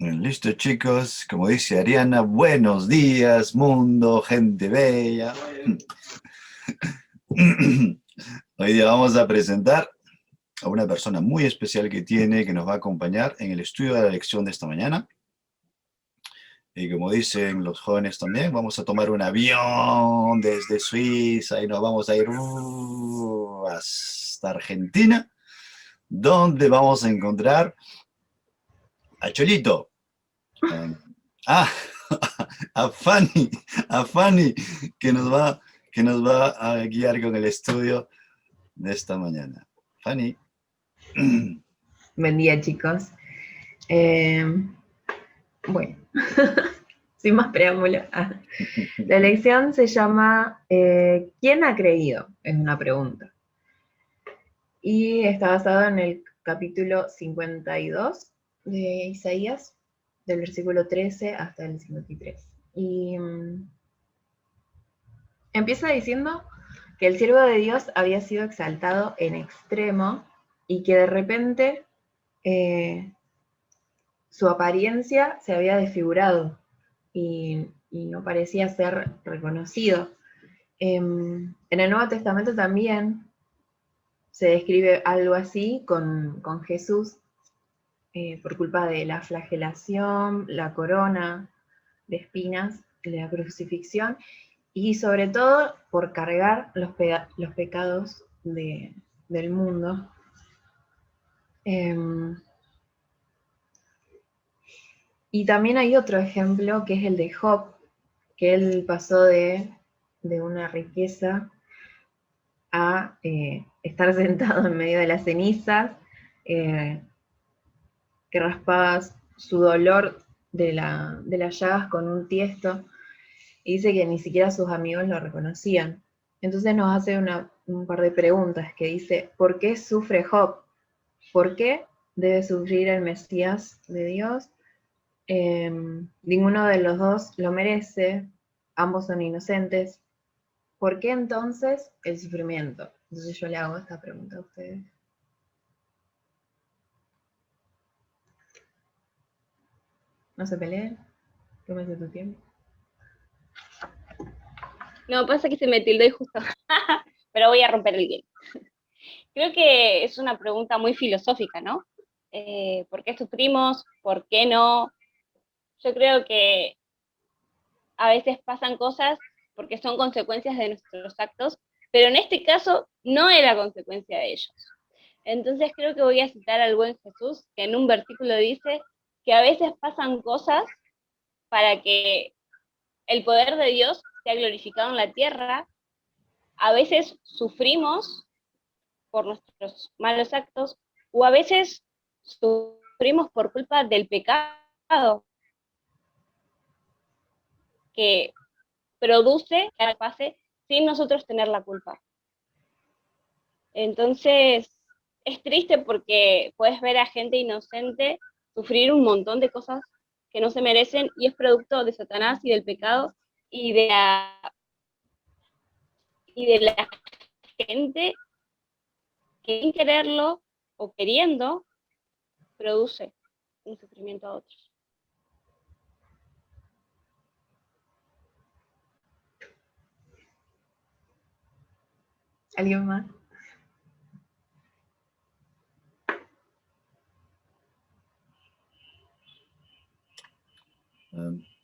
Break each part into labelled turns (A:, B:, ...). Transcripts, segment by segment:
A: Listo, chicos, como dice Ariana, buenos días, mundo, gente bella. Hoy día vamos a presentar a una persona muy especial que nos va a acompañar en el estudio de la lección de esta mañana. Y como dicen los jóvenes también, vamos a tomar un avión desde Suiza y nos vamos a ir hasta Argentina, donde vamos a encontrar a Cholito. Um, ah, a Fanny, que nos va, que nos va a guiar con el estudio de esta mañana. Fanny.
B: Buen día, chicos. Eh, bueno, sin más preámbulo. La lección se llama ¿Quién ha creído? Es una pregunta. Y está basada en el capítulo 52 de Isaías, del versículo 13 hasta el 53. Y empieza diciendo que el siervo de Dios había sido exaltado en extremo y que de repente su apariencia se había desfigurado y no parecía ser reconocido. En el Nuevo Testamento también se describe algo así con Jesús por culpa de la flagelación, la corona de espinas, de la crucifixión y sobre todo por cargar los pecados del mundo. Y también hay otro ejemplo que es el de Job, que él pasó de una riqueza a estar sentado en medio de las cenizas, eh, que raspaba su dolor de las llagas con un tiesto, y dice que ni siquiera sus amigos lo reconocían. Entonces nos hace un par de preguntas que dice, ¿por qué sufre Job? ¿Por qué debe sufrir el Mesías de Dios? Ninguno de los dos lo merece, ambos son inocentes. ¿Por qué entonces el sufrimiento? Entonces yo le hago esta pregunta a ustedes. No se peleen, tómense tu tiempo.
C: No, pasa que se me tildó y justo, pero voy a romper el hielo. Creo que es una pregunta muy filosófica, ¿no? ¿Por qué sufrimos? ¿Por qué no? Yo creo que a veces pasan cosas porque son consecuencias de nuestros actos, pero en este caso no era consecuencia de ellos. Entonces creo que voy a citar al buen Jesús, que en un versículo dice que a veces pasan cosas para que el poder de Dios sea glorificado en la tierra. A veces sufrimos por nuestros malos actos, o a veces sufrimos por culpa del pecado que produce que pase sin nosotros tener la culpa. Entonces, es triste porque puedes ver a gente inocente sufrir un montón de cosas que no se merecen y es producto de Satanás y del pecado y y de la gente que sin quererlo o queriendo produce un sufrimiento a otros.
B: ¿Alguien más?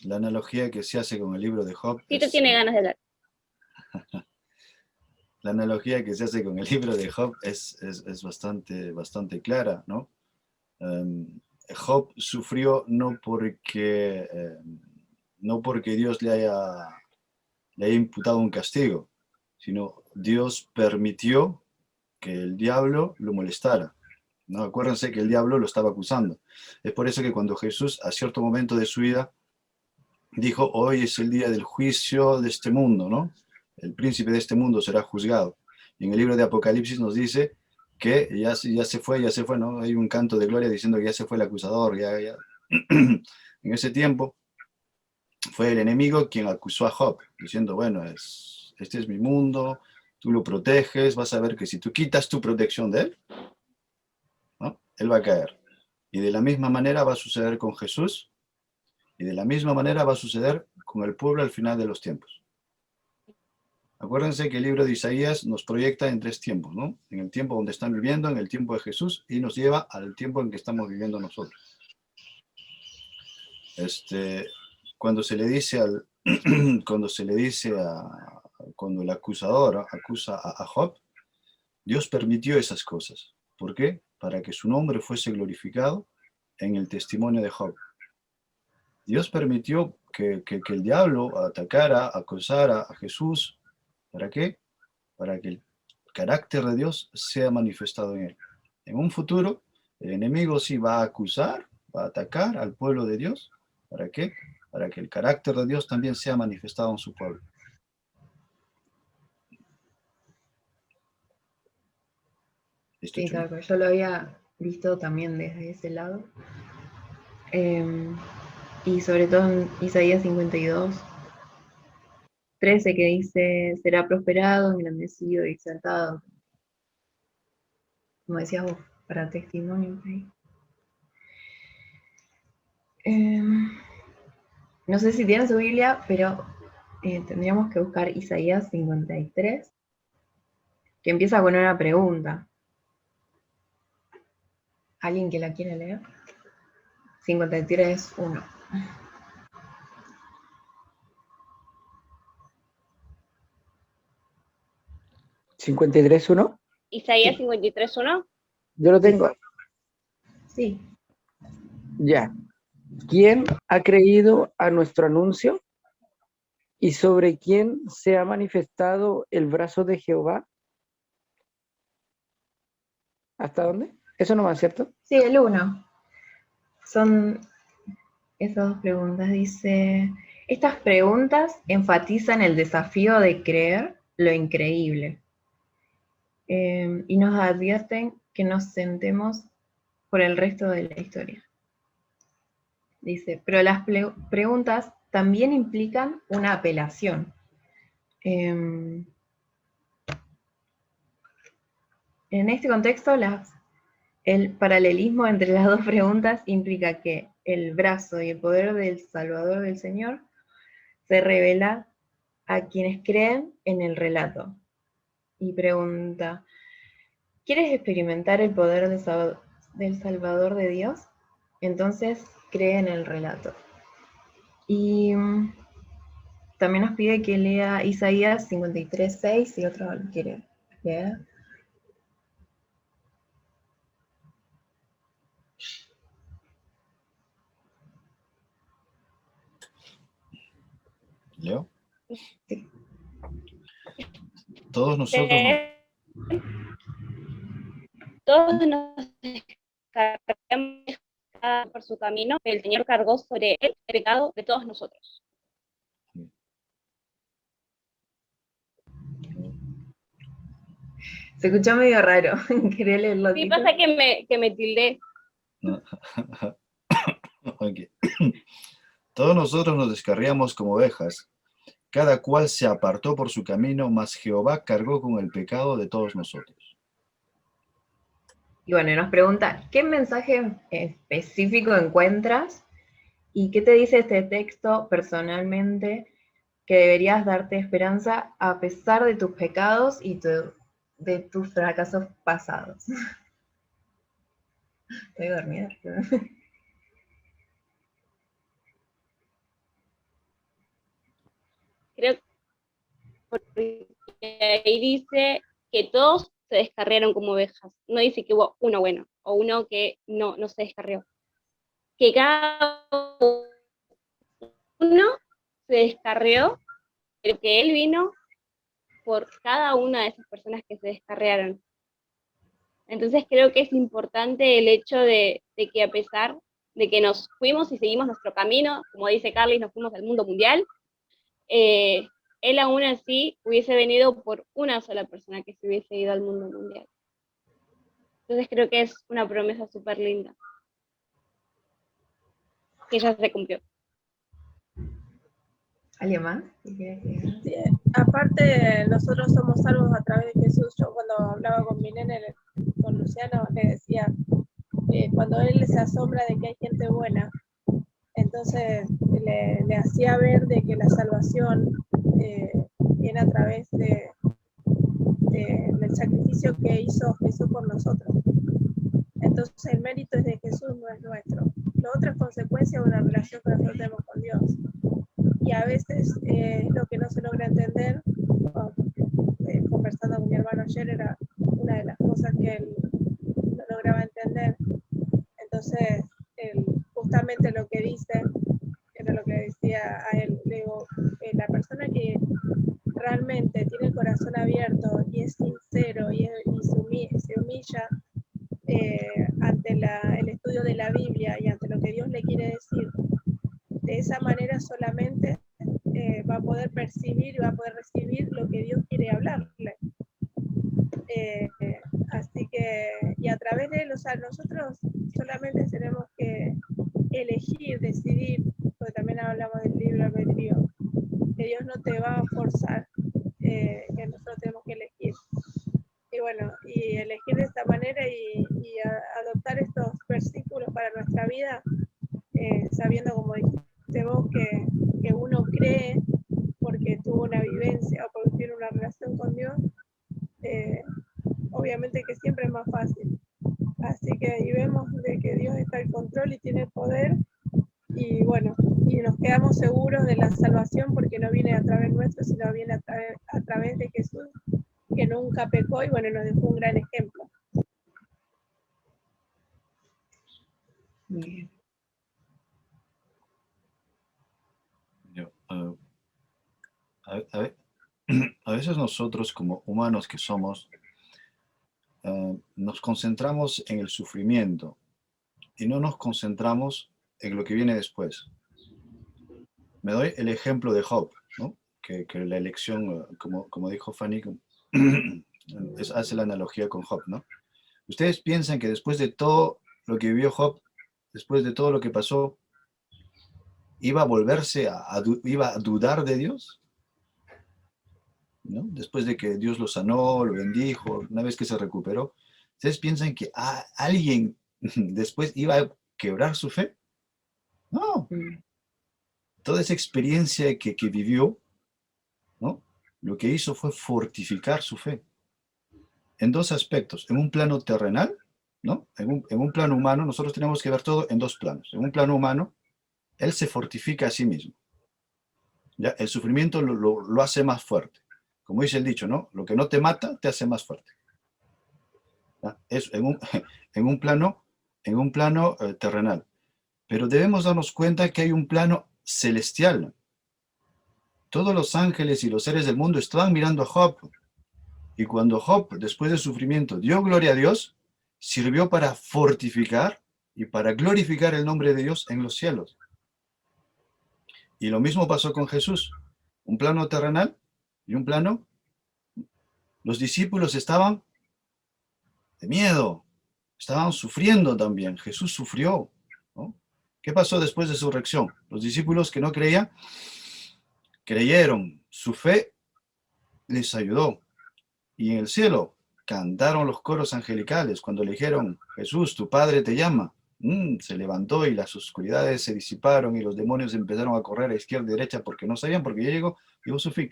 A: La analogía que se hace con el libro de Job
C: Tito
A: es...
C: tiene ganas de hablar.
A: La analogía que se hace con el libro de Job es bastante clara, ¿no? Job sufrió no porque Dios le haya imputado un castigo, sino Dios permitió que el diablo lo molestara. ¿No? Acuérdense que el diablo lo estaba acusando. Es por eso que cuando Jesús, a cierto momento de su vida, dijo, hoy es el día del juicio de este mundo, ¿no? El príncipe de este mundo será juzgado. Y en el libro de Apocalipsis nos dice que ya se fue, ¿no? Hay un canto de gloria diciendo que ya se fue el acusador, ya. En ese tiempo fue el enemigo quien acusó a Job, diciendo, bueno, este es mi mundo, tú lo proteges, vas a ver que si tú quitas tu protección de él, ¿no? Él va a caer. Y de la misma manera va a suceder con Jesús, y de la misma manera va a suceder con el pueblo al final de los tiempos. Acuérdense que el libro de Isaías nos proyecta en 3 tiempos, ¿no? En el tiempo donde están viviendo, en el tiempo de Jesús, y nos lleva al tiempo en que estamos viviendo nosotros. Cuando se le dice cuando el acusador acusa a Job, Dios permitió esas cosas. ¿Por qué? Para que su nombre fuese glorificado en el testimonio de Job. Dios permitió que el diablo atacara, acosara a Jesús. ¿Para qué? Para que el carácter de Dios sea manifestado en él. En un futuro, el enemigo sí va a acusar, va a atacar al pueblo de Dios. ¿Para qué? Para que el carácter de Dios también sea manifestado en su pueblo. ¿Listo,
B: Sí,
A: Chuy?
B: claro, yo lo había visto también desde ese lado. Y sobre todo en Isaías 52, 13, que dice, será prosperado, engrandecido y exaltado. Como decías vos, para testimonio. ¿Sí? No sé si tienen su Biblia, pero tendríamos que buscar Isaías 53, que empieza con una pregunta. ¿Alguien que la quiere leer? 53:1.
D: ¿53.1?
C: Isaías
B: Sí.
C: 53:1.
D: Yo lo tengo.
B: Sí.
D: Ya. ¿Quién ha creído a nuestro anuncio? ¿Y sobre quién se ha manifestado el brazo de Jehová? ¿Hasta dónde? Eso no va, ¿cierto?
B: Sí, el 1. Son esas dos preguntas. Dice, estas preguntas enfatizan el desafío de creer lo increíble. Y nos advierten que nos sentemos por el resto de la historia. Dice, pero las preguntas también implican una apelación. En este contexto, el paralelismo entre las dos preguntas implica que el brazo y el poder del Salvador del Señor se revela a quienes creen en el relato. Y pregunta, ¿quieres experimentar el poder del Salvador de Dios? Entonces cree en el relato. Y también nos pide que lea Isaías 53:6, si otro lo quiere leer.
A: ¿Leo?
B: Sí.
A: Todos nosotros
C: Todos nos descargamos por su camino, pero el Señor cargó sobre él el pecado de todos nosotros.
B: Se escuchó medio raro. ¿Quería leerlo?
C: Sí, pasa que me tildé.
A: Okay. Todos nosotros nos descarriamos como ovejas, cada cual se apartó por su camino, mas Jehová cargó con el pecado de todos nosotros.
B: Y bueno, nos pregunta, ¿qué mensaje específico encuentras? ¿Y qué te dice este texto personalmente que deberías darte esperanza a pesar de tus pecados y de tus fracasos pasados? Estoy dormida.
C: Creo que ahí dice que todos se descarriaron como ovejas. No dice que hubo uno bueno o uno que no se descarrió. Que cada uno se descarrió, pero que él vino por cada una de esas personas que se descarriaron. Entonces creo que es importante el hecho de que a pesar de que nos fuimos y seguimos nuestro camino, como dice Carlis, nos fuimos al mundo mundial, él aún así hubiese venido por una sola persona que se hubiese ido al mundo mundial. Entonces creo que es una promesa súper linda, que ya se cumplió.
B: ¿Alguien más?
E: Sí, aparte, nosotros somos salvos a través de Jesús. Yo cuando hablaba con mi nene, con Luciano, le decía, cuando él se asombra de que hay gente buena, entonces le hacía ver de que la salvación viene a través del sacrificio que hizo Jesús por nosotros. Entonces el mérito es de Jesús, no es nuestro. Lo otro es consecuencia de una relación que nosotros tenemos con Dios. Y a veces lo que no se logra entender, conversando con mi hermano ayer, era una de las cosas que él no lograba entender. Entonces, justamente lo que dice, era lo que le decía a él, le digo, la persona que realmente tiene el corazón abierto y es sincero y se humilla ante el estudio de la Biblia y ante lo que Dios le quiere decir, de esa manera solamente va a poder percibir y va a poder recibir lo que Dios quiere hablarle. Así que, y a través de él, o sea, nosotros solamente tenemos que elegir, decidir, porque también hablamos del libre albedrío, que Dios no te va a forzar, que nosotros tenemos que elegir. Y bueno, y elegir de esta manera y adoptar estos versículos para nuestra vida, sabiendo, como dijiste vos, que uno cree porque tuvo una vivencia o porque tiene una relación con Dios, obviamente que siempre es más fácil. Así que ahí vemos de que Dios está al control y tiene poder, y bueno, y nos quedamos seguros de la salvación porque no viene a través nuestro, sino viene a través de Jesús, que nunca pecó y bueno, nos dejó un gran ejemplo.
B: Bien.
A: A veces nosotros como humanos que somos, nos concentramos en el sufrimiento y no nos concentramos en lo que viene después. Me doy el ejemplo de Job, ¿no? que la elección, como dijo Fanny, hace la analogía con Job, ¿no? ¿Ustedes piensan que después de todo lo que vivió Job, después de todo lo que pasó, iba a volverse iba a dudar de Dios? ¿No? Después de que Dios lo sanó, lo bendijo, una vez que se recuperó, ¿ustedes piensan que alguien después iba a quebrar su fe? No. Toda esa experiencia que vivió, ¿no? Lo que hizo fue fortificar su fe. En dos aspectos. En un plano terrenal, ¿no? En un plano humano, nosotros tenemos que ver todo en dos planos. En un plano humano, él se fortifica a sí mismo. ¿Ya? El sufrimiento lo hace más fuerte. Como dice el dicho, ¿no? Lo que no te mata, te hace más fuerte. ¿Ya? Es en un plano terrenal. Pero debemos darnos cuenta que hay un plano celestial. Todos los ángeles y los seres del mundo estaban mirando a Job. Y cuando Job, después del sufrimiento, dio gloria a Dios, sirvió para fortificar y para glorificar el nombre de Dios en los cielos. Y lo mismo pasó con Jesús. Un plano terrenal y un plano. Los discípulos estaban de miedo, estaban sufriendo también. Jesús sufrió, ¿no? ¿Qué pasó después de su resurrección? Los discípulos que no creían, creyeron. Su fe les ayudó. Y en el cielo cantaron los coros angelicales cuando le dijeron, Jesús, tu Padre te llama. Se levantó y las oscuridades se disiparon y los demonios empezaron a correr a izquierda y derecha porque no sabían, porque ya llegó su fin.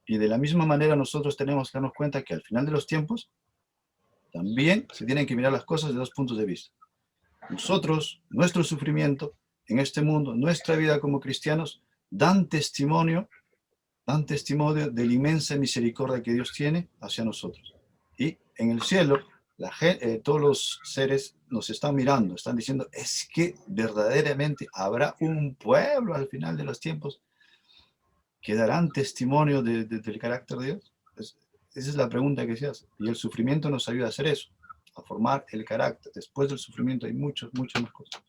A: Y de la misma manera nosotros tenemos que darnos cuenta que al final de los tiempos también se tienen que mirar las cosas de dos puntos de vista. Nosotros, nuestro sufrimiento en este mundo, nuestra vida como cristianos, dan testimonio de la inmensa misericordia que Dios tiene hacia nosotros. Y en el cielo, todos los seres nos están mirando, están diciendo, es que verdaderamente habrá un pueblo al final de los tiempos que darán testimonio del carácter de Dios. Esa es la pregunta que se hace. Y el sufrimiento nos ayuda a hacer eso, a formar el carácter. Después del sufrimiento hay muchas más cosas.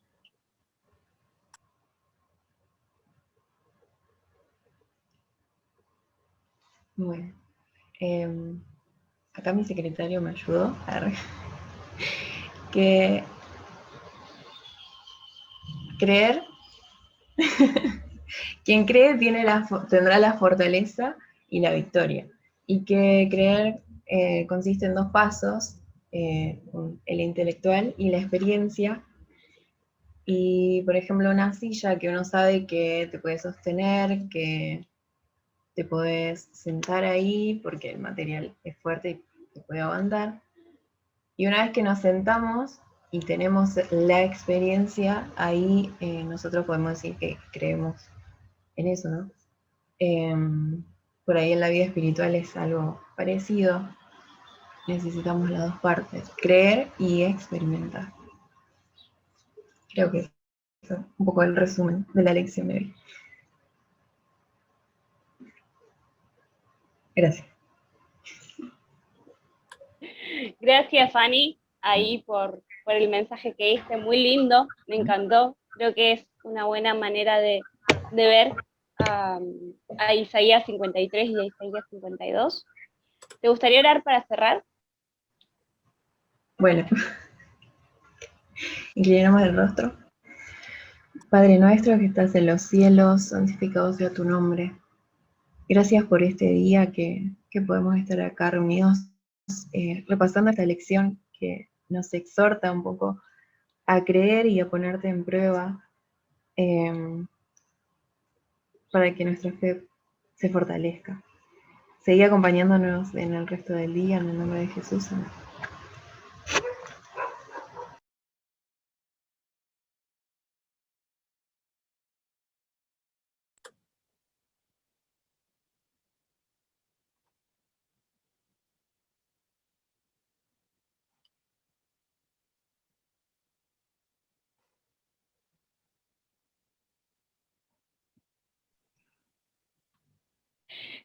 B: Bueno, acá mi secretario me ayudó a que creer, quien cree tendrá la fortaleza y la victoria, y que creer consiste en dos pasos, el intelectual y la experiencia. Y, por ejemplo, una silla que uno sabe que te puede sostener, que te podés sentar ahí porque el material es fuerte y te puede aguantar. Y una vez que nos sentamos y tenemos la experiencia, ahí nosotros podemos decir que creemos en eso, ¿no? Por ahí en la vida espiritual es algo parecido. Necesitamos las dos partes, creer y experimentar. Creo que eso es un poco el resumen de la lección de hoy. Gracias.
C: Gracias, Fanny, ahí por el mensaje que diste, muy lindo, me encantó. Creo que es una buena manera de ver a Isaías 53 y a Isaías 52. ¿Te gustaría orar para cerrar?
B: Bueno, inclinamos el rostro. Padre nuestro que estás en los cielos, santificado sea tu nombre. Gracias por este día que podemos estar acá reunidos repasando esta lección que nos exhorta un poco a creer y a ponerte en prueba para que nuestra fe se fortalezca. Seguí acompañándonos en el resto del día, en el nombre de Jesús. Amén.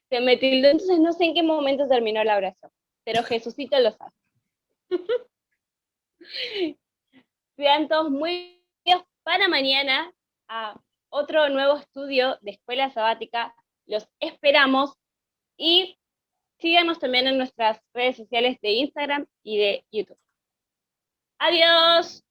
C: Se me tildó, entonces no sé en qué momento terminó la oración, pero Jesucito lo sabe. Sean todos muy bienvenidos para mañana a otro nuevo estudio de Escuela Sabática. Los esperamos y síganos también en nuestras redes sociales de Instagram y de YouTube. Adiós.